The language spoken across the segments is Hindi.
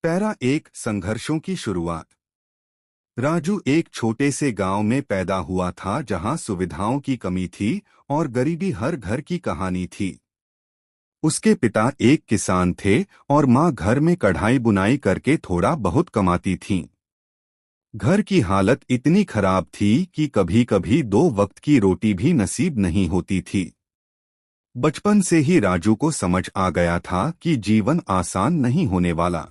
पैरा एक संघर्षों की शुरुआत। राजू एक छोटे से गांव में पैदा हुआ था जहां सुविधाओं की कमी थी और गरीबी हर घर की कहानी थी। उसके पिता एक किसान थे और मां घर में कढ़ाई बुनाई करके थोड़ा बहुत कमाती थीं। घर की हालत इतनी खराब थी कि कभी कभी 2 वक्त की रोटी भी नसीब नहीं होती थी। बचपन से ही राजू को समझ आ गया था कि जीवन आसान नहीं होने वाला।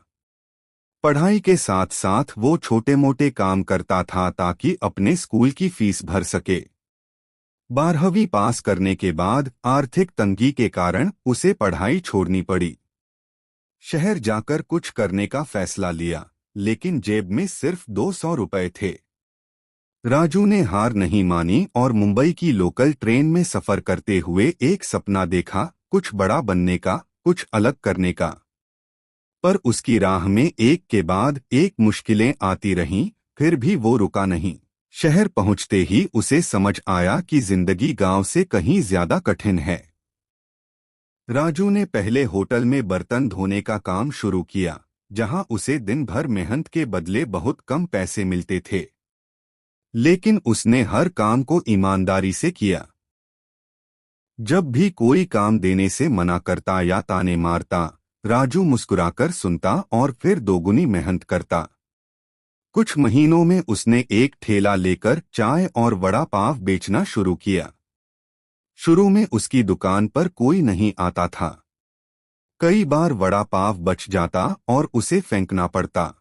पढ़ाई के साथ साथ वो छोटे मोटे काम करता था ताकि अपने स्कूल की फीस भर सके। 12वीं पास करने के बाद आर्थिक तंगी के कारण उसे पढ़ाई छोड़नी पड़ी। शहर जाकर कुछ करने का फैसला लिया, लेकिन जेब में सिर्फ 200 रुपए थे। राजू ने हार नहीं मानी और मुंबई की लोकल ट्रेन में सफर करते हुए एक सपना देखा, कुछ बड़ा बनने का, कुछ अलग करने का। पर उसकी राह में एक के बाद एक मुश्किलें आती रहीं, फिर भी वो रुका नहीं। शहर पहुंचते ही उसे समझ आया कि जिंदगी गांव से कहीं ज्यादा कठिन है। राजू ने पहले होटल में बर्तन धोने का काम शुरू किया, जहां उसे दिन भर मेहनत के बदले बहुत कम पैसे मिलते थे। लेकिन उसने हर काम को ईमानदारी से किया। जब भी कोई काम देने से मना करता या ताने मारता, राजू मुस्कुराकर सुनता और फिर दोगुनी मेहनत करता। कुछ महीनों में उसने एक ठेला लेकर चाय और वड़ा पाव बेचना शुरू किया। शुरू में उसकी दुकान पर कोई नहीं आता था। कई बार वड़ा पाव बच जाता और उसे फेंकना पड़ता।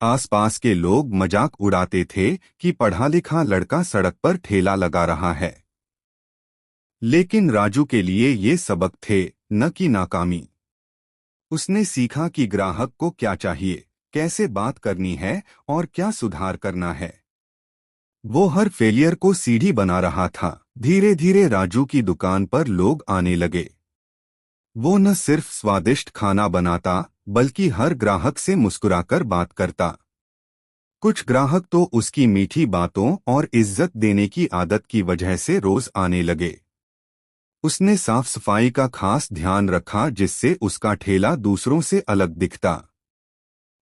आसपास के लोग मजाक उड़ाते थे कि पढ़ा लिखा लड़का सड़क पर ठेला लगा रहा है। लेकिन राजू के लिए ये सबक थे, न कि नाकामी। उसने सीखा कि ग्राहक को क्या चाहिए, कैसे बात करनी है और क्या सुधार करना है। वो हर फेलियर को सीढ़ी बना रहा था। धीरे धीरे राजू की दुकान पर लोग आने लगे। वो न सिर्फ स्वादिष्ट खाना बनाता, बल्कि हर ग्राहक से मुस्कुराकर बात करता। कुछ ग्राहक तो उसकी मीठी बातों और इज्जत देने की आदत की वजह से रोज आने लगे। उसने साफ सफाई का खास ध्यान रखा, जिससे उसका ठेला दूसरों से अलग दिखता।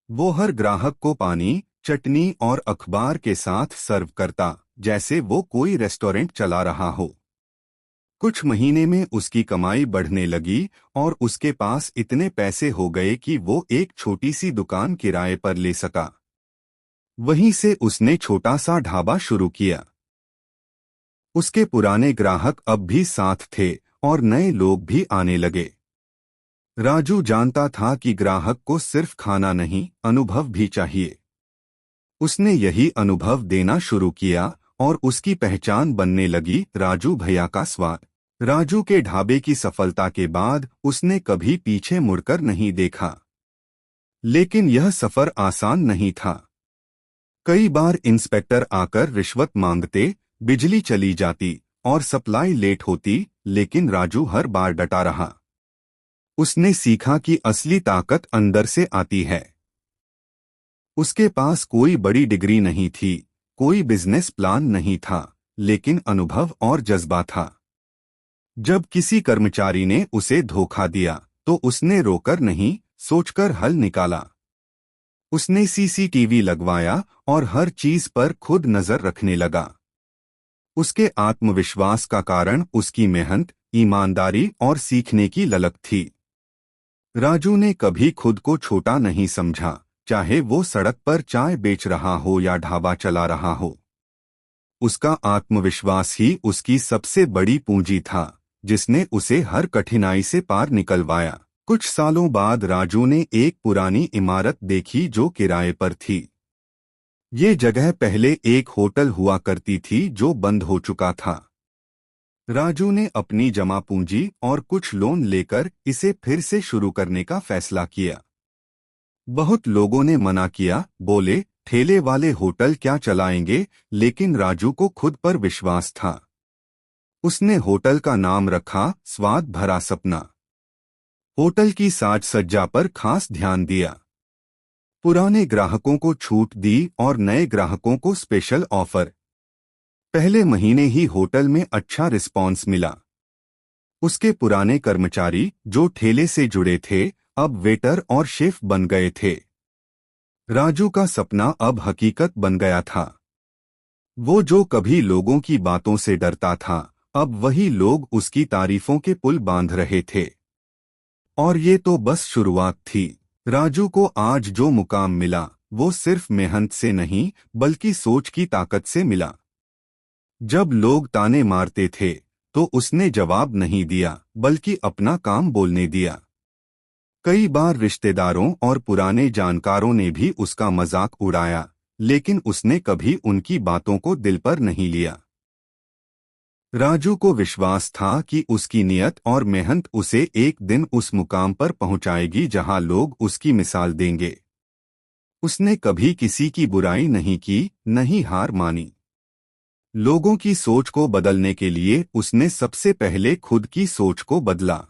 वो हर ग्राहक को पानी, चटनी और अखबार के साथ सर्व करता, जैसे वो कोई रेस्टोरेंट चला रहा हो। कुछ महीने में उसकी कमाई बढ़ने लगी और उसके पास इतने पैसे हो गए कि वो एक छोटी सी दुकान किराए पर ले सका। वहीं से उसने छोटा सा ढाबा शुरू किया। उसके पुराने ग्राहक अब भी साथ थे और नए लोग भी आने लगे। राजू जानता था कि ग्राहक को सिर्फ खाना नहीं, अनुभव भी चाहिए। उसने यही अनुभव देना शुरू किया और उसकी पहचान बनने लगी, राजू भैया का स्वाद। राजू के ढाबे की सफलता के बाद उसने कभी पीछे मुड़कर नहीं देखा। लेकिन यह सफर आसान नहीं था। कई बार इंस्पेक्टर आकर रिश्वत मांगते, बिजली चली जाती और सप्लाई लेट होती, लेकिन राजू हर बार डटा रहा। उसने सीखा कि असली ताकत अंदर से आती है। उसके पास कोई बड़ी डिग्री नहीं थी, कोई बिजनेस प्लान नहीं था, लेकिन अनुभव और जज्बा था। जब किसी कर्मचारी ने उसे धोखा दिया, तो उसने रोकर नहीं, सोचकर हल निकाला। उसने सीसीटीवी लगवाया और हर चीज पर खुद नजर रखने लगा। उसके आत्मविश्वास का कारण उसकी मेहनत, ईमानदारी और सीखने की ललक थी। राजू ने कभी खुद को छोटा नहीं समझा, चाहे वो सड़क पर चाय बेच रहा हो या ढाबा चला रहा हो। उसका आत्मविश्वास ही उसकी सबसे बड़ी पूंजी था, जिसने उसे हर कठिनाई से पार निकलवाया। कुछ सालों बाद राजू ने एक पुरानी इमारत देखी जो किराए पर थी। ये जगह पहले एक होटल हुआ करती थी जो बंद हो चुका था। राजू ने अपनी जमा पूंजी और कुछ लोन लेकर इसे फिर से शुरू करने का फैसला किया। बहुत लोगों ने मना किया, बोले ठेले वाले होटल क्या चलाएंगे, लेकिन राजू को खुद पर विश्वास था। उसने होटल का नाम रखा स्वाद भरा सपना। होटल की साज सज्जा पर खास ध्यान दिया। पुराने ग्राहकों को छूट दी और नए ग्राहकों को स्पेशल ऑफर। पहले महीने ही होटल में अच्छा रिस्पॉन्स मिला। उसके पुराने कर्मचारी जो ठेले से जुड़े थे, अब वेटर और शेफ बन गए थे। राजू का सपना अब हकीकत बन गया था। वो जो कभी लोगों की बातों से डरता था, अब वही लोग उसकी तारीफों के पुल बांध रहे थे। और ये तो बस शुरुआत थी। राजू को आज जो मुकाम मिला वो सिर्फ मेहनत से नहीं बल्कि सोच की ताकत से मिला। जब लोग ताने मारते थे तो उसने जवाब नहीं दिया बल्कि अपना काम बोलने दिया। कई बार रिश्तेदारों और पुराने जानकारों ने भी उसका मजाक उड़ाया, लेकिन उसने कभी उनकी बातों को दिल पर नहीं लिया। राजू को विश्वास था कि उसकी नियत और मेहनत उसे एक दिन उस मुकाम पर पहुंचाएगी जहां लोग उसकी मिसाल देंगे। उसने कभी किसी की बुराई नहीं की, नहीं हार मानी। लोगों की सोच को बदलने के लिए उसने सबसे पहले खुद की सोच को बदला।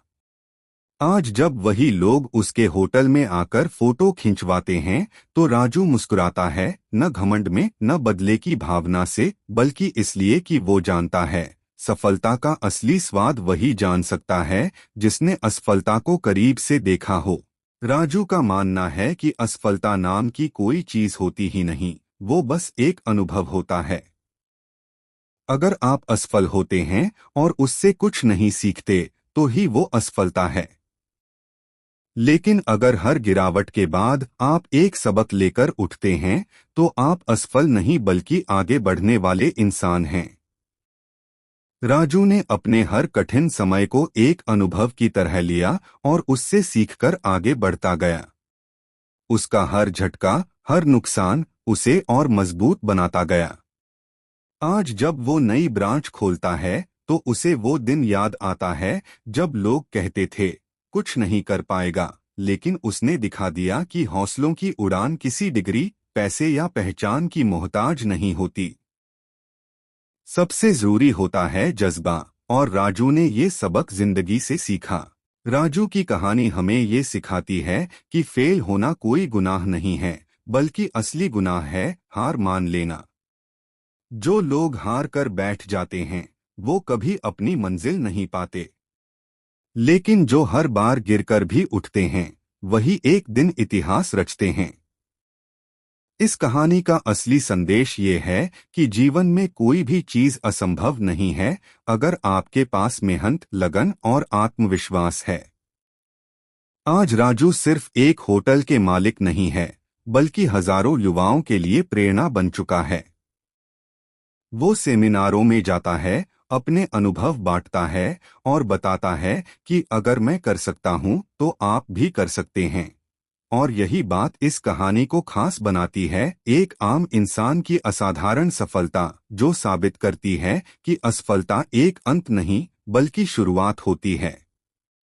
आज जब वही लोग उसके होटल में आकर फोटो खिंचवाते हैं तो राजू मुस्कुराता है, न घमंड में न बदले की भावना से, बल्कि इसलिए कि वो जानता है सफलता का असली स्वाद वही जान सकता है जिसने असफलता को करीब से देखा हो। राजू का मानना है कि असफलता नाम की कोई चीज होती ही नहीं, वो बस एक अनुभव होता है। अगर आप असफल होते हैं और उससे कुछ नहीं सीखते तो ही वो असफलता है। लेकिन अगर हर गिरावट के बाद आप एक सबक लेकर उठते हैं तो आप असफल नहीं बल्कि आगे बढ़ने वाले इंसान हैं। राजू ने अपने हर कठिन समय को एक अनुभव की तरह लिया और उससे सीखकर आगे बढ़ता गया। उसका हर झटका, हर नुकसान उसे और मजबूत बनाता गया। आज जब वो नई ब्रांच खोलता है तो उसे वो दिन याद आता है जब लोग कहते थे कुछ नहीं कर पाएगा, लेकिन उसने दिखा दिया कि हौसलों की उड़ान किसी डिग्री, पैसे या पहचान की मोहताज नहीं होती। सबसे जरूरी होता है जज्बा, और राजू ने ये सबक जिंदगी से सीखा। राजू की कहानी हमें ये सिखाती है कि फेल होना कोई गुनाह नहीं है, बल्कि असली गुनाह है हार मान लेना। जो लोग हार कर बैठ जाते हैं वो कभी अपनी मंजिल नहीं पाते, लेकिन जो हर बार गिरकर भी उठते हैं वही एक दिन इतिहास रचते हैं। इस कहानी का असली संदेश ये है कि जीवन में कोई भी चीज असंभव नहीं है अगर आपके पास मेहनत, लगन और आत्मविश्वास है। आज राजू सिर्फ एक होटल के मालिक नहीं है, बल्कि हजारों युवाओं के लिए प्रेरणा बन चुका है। वो सेमिनारों में जाता है, अपने अनुभव बांटता है और बताता है कि अगर मैं कर सकता हूं तो आप भी कर सकते हैं। और यही बात इस कहानी को खास बनाती है, एक आम इंसान की असाधारण सफलता जो साबित करती है कि असफलता एक अंत नहीं बल्कि शुरुआत होती है।